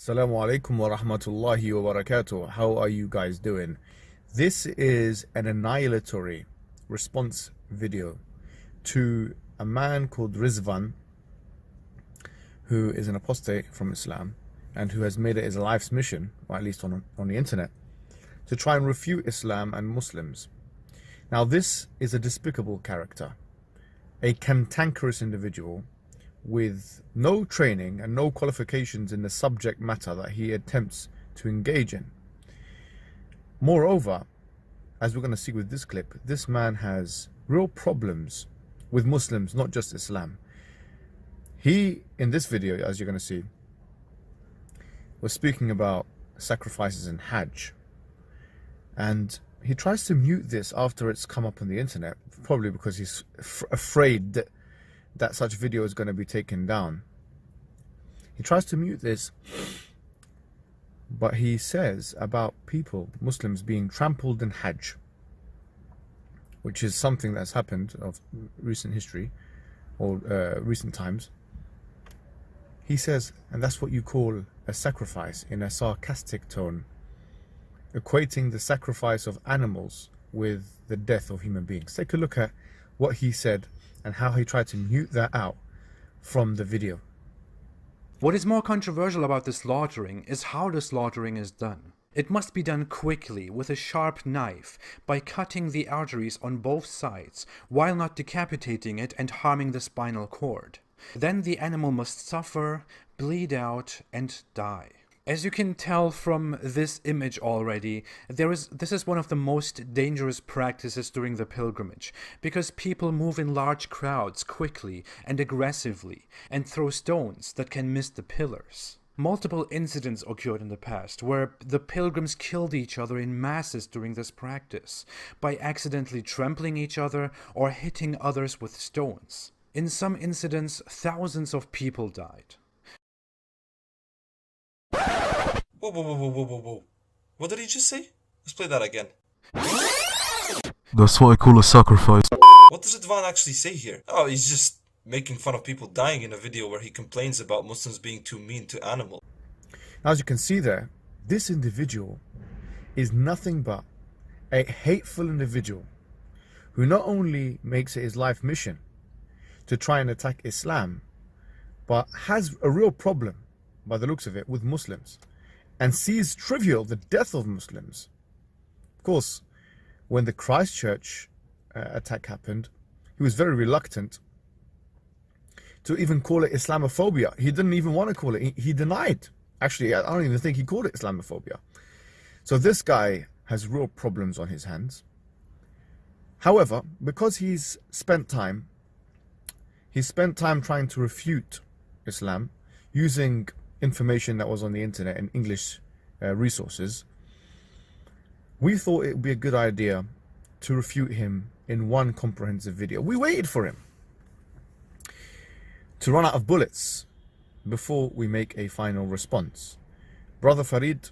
Assalamu alaikum wa rahmatullahi wa barakatuh. How are you guys doing? This is an annihilatory response video to a man called Ridvan, who is an apostate from Islam and who has made it his life's mission, or at least on the internet, to try and refute Islam and Muslims. Now, this is a despicable character, a cantankerous individual with no training and no qualifications in the subject matter that he attempts to engage in. Moreover, as we're going to see with this clip, this man has real problems with Muslims, not just Islam. He, in this video, as you're going to see, was speaking about sacrifices in Hajj. And he tries to mute this after it's come up on the internet, probably because he's afraid that such video is going to be taken down. He tries to mute this, but he says about people, Muslims, being trampled in Hajj, which is something that's happened of recent history or recent times. He says, and that's what you call a sacrifice, in a sarcastic tone, equating the sacrifice of animals with the death of human beings. Take a look at what he said and how he tried to mute that out from the video. What is more controversial about the slaughtering is how the slaughtering is done. It must be done quickly with a sharp knife by cutting the arteries on both sides while not decapitating it and harming the spinal cord. Then the animal must suffer, bleed out, and die. As you can tell from this image already, this is one of the most dangerous practices during the pilgrimage, because people move in large crowds quickly and aggressively and throw stones that can miss the pillars. Multiple incidents occurred in the past where the pilgrims killed each other in masses during this practice by accidentally trampling each other or hitting others with stones. In some incidents, thousands of people died. Whoa, whoa, whoa, whoa, whoa, whoa, whoa. What did he just say? Let's play that again. That's what I call a sacrifice. What does Ridvan actually say here? Oh, he's just making fun of people dying in a video where he complains about Muslims being too mean to animals. As you can see there, this individual is nothing but a hateful individual who not only makes it his life mission to try and attack Islam, but has a real problem, by the looks of it, with Muslims, and sees trivial the death of Muslims. Of course, when the Christchurch attack happened, he was very reluctant to even call it Islamophobia. He didn't even want to call it. He denied. Actually, I don't even think he called it Islamophobia. So this guy has real problems on his hands. However, because he's spent time trying to refute Islam using information that was on the internet and English resources, we thought it would be a good idea to refute him in one comprehensive video. We waited for him to run out of bullets before we make a final response. Brother Farid,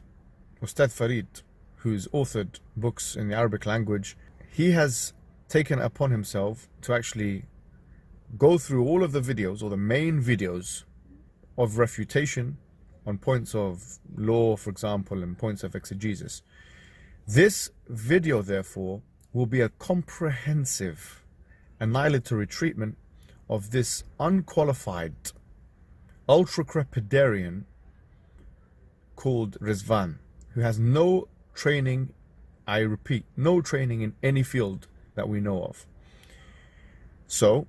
Ustad Farid, who's authored books in the Arabic language, he has taken it upon himself to actually go through all of the videos, or the main videos, of refutation on points of law, for example, and points of exegesis. This video, therefore, will be a comprehensive annihilatory treatment of this unqualified ultra-crepidarian called Ridvan, who has no training, I repeat, no training in any field that we know of. So,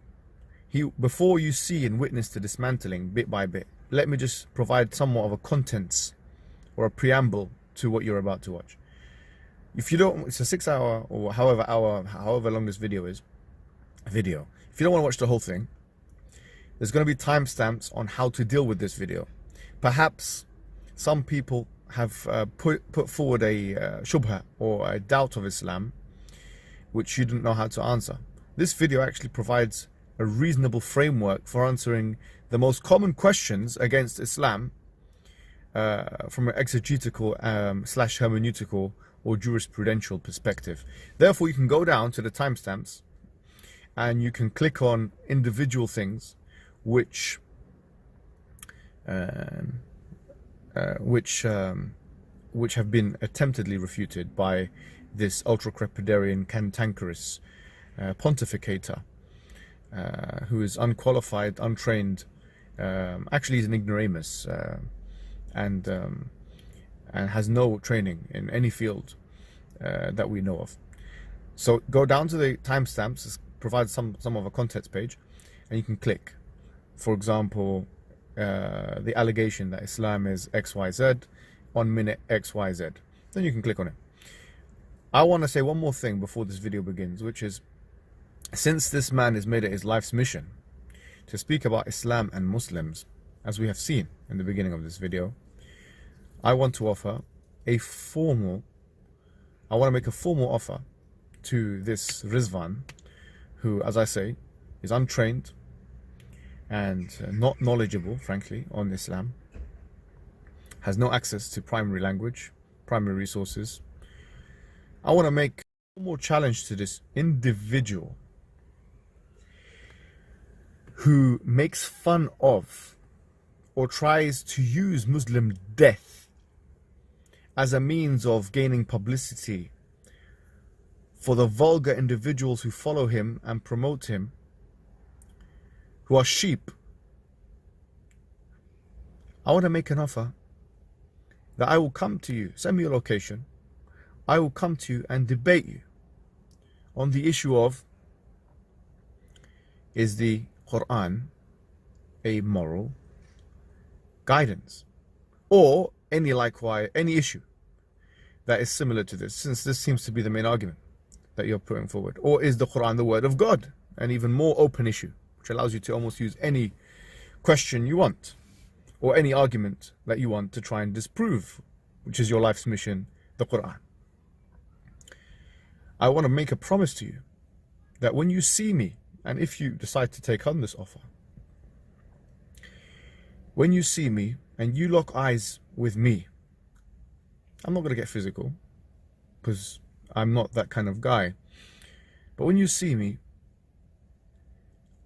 before you see and witness the dismantling bit by bit, let me just provide somewhat of a contents or a preamble to what you're about to watch. If you don't, it's a 6 hour or however long this video is, If you don't want to watch the whole thing, there's going to be timestamps on how to deal with this video. Perhaps some people have put forward a shubha or a doubt of Islam, which you didn't know how to answer. This video actually provides a reasonable framework for answering the most common questions against Islam from an exegetical / hermeneutical or jurisprudential perspective. Therefore, you can go down to the timestamps and you can click on individual things which which have been attemptedly refuted by this ultra-crepidarian, cantankerous pontificator, who is unqualified, untrained. Actually, he's an ignoramus, and has no training in any field that we know of. So go down to the timestamps, it provides some of a contents page, and you can click. For example, the allegation that Islam is XYZ on minute XYZ. Then you can click on it. I want to say one more thing before this video begins, which is, since this man has made it his life's mission to speak about Islam and Muslims, as we have seen in the beginning of this video, I want to offer a formal, I want to make a formal offer to this Ridvan, who, as I say, is untrained and not knowledgeable, frankly, on Islam, has no access to primary language, primary resources. I want to make a more challenge to this individual who makes fun of or tries to use Muslim death as a means of gaining publicity for the vulgar individuals who follow him and promote him, who are sheep. I want to make an offer that I will come to you, send me your location, I will come to you and debate you on the issue of, is the Quran a moral guidance, or any issue that is similar to this, since this seems to be the main argument that you're putting forward. Or is the Quran the word of God? An even more open issue, which allows you to almost use any question you want, or any argument that you want to try and disprove, which is your life's mission, the Quran. I want to make a promise to you that when you see me, and if you decide to take on this offer, when you see me and you lock eyes with me, I'm not going to get physical because I'm not that kind of guy, but when you see me,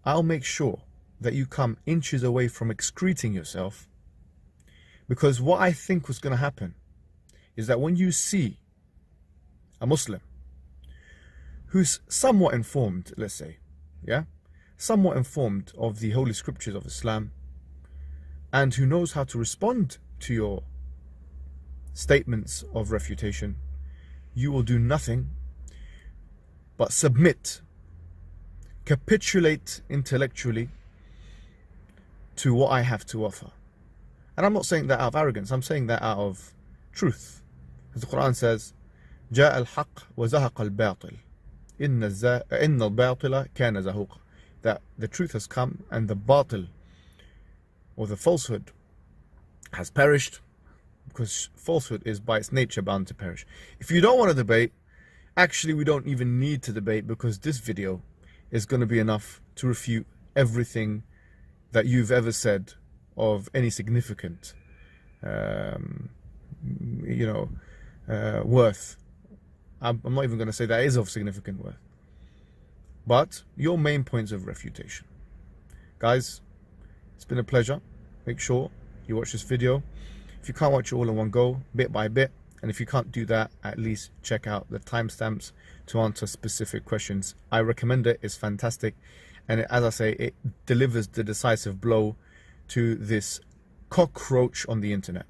I'll make sure that you come inches away from excreting yourself, because what I think was going to happen is that when you see a Muslim who's somewhat informed, let's say, somewhat informed of the holy scriptures of Islam, and who knows how to respond to your statements of refutation, you will do nothing but submit, capitulate intellectually to what I have to offer. And I'm not saying that out of arrogance, I'm saying that out of truth. As the Quran says, جاء الحق وزهق الباطل إن الباطل كان زهوقا, that the truth has come and the batil, or the falsehood, has perished, because falsehood is by its nature bound to perish. If you don't want to debate, actually we don't even need to debate, because this video is going to be enough to refute everything that you've ever said of any significant worth. I'm not even going to say that is of significant worth, but your main points of refutation. Guys, it's been a pleasure. Make sure you watch this video. If you can't watch it all in one go, bit by bit, and if you can't do that, at least check out the timestamps to answer specific questions. I recommend it. It's fantastic, and as I say, it delivers the decisive blow to this cockroach on the internet.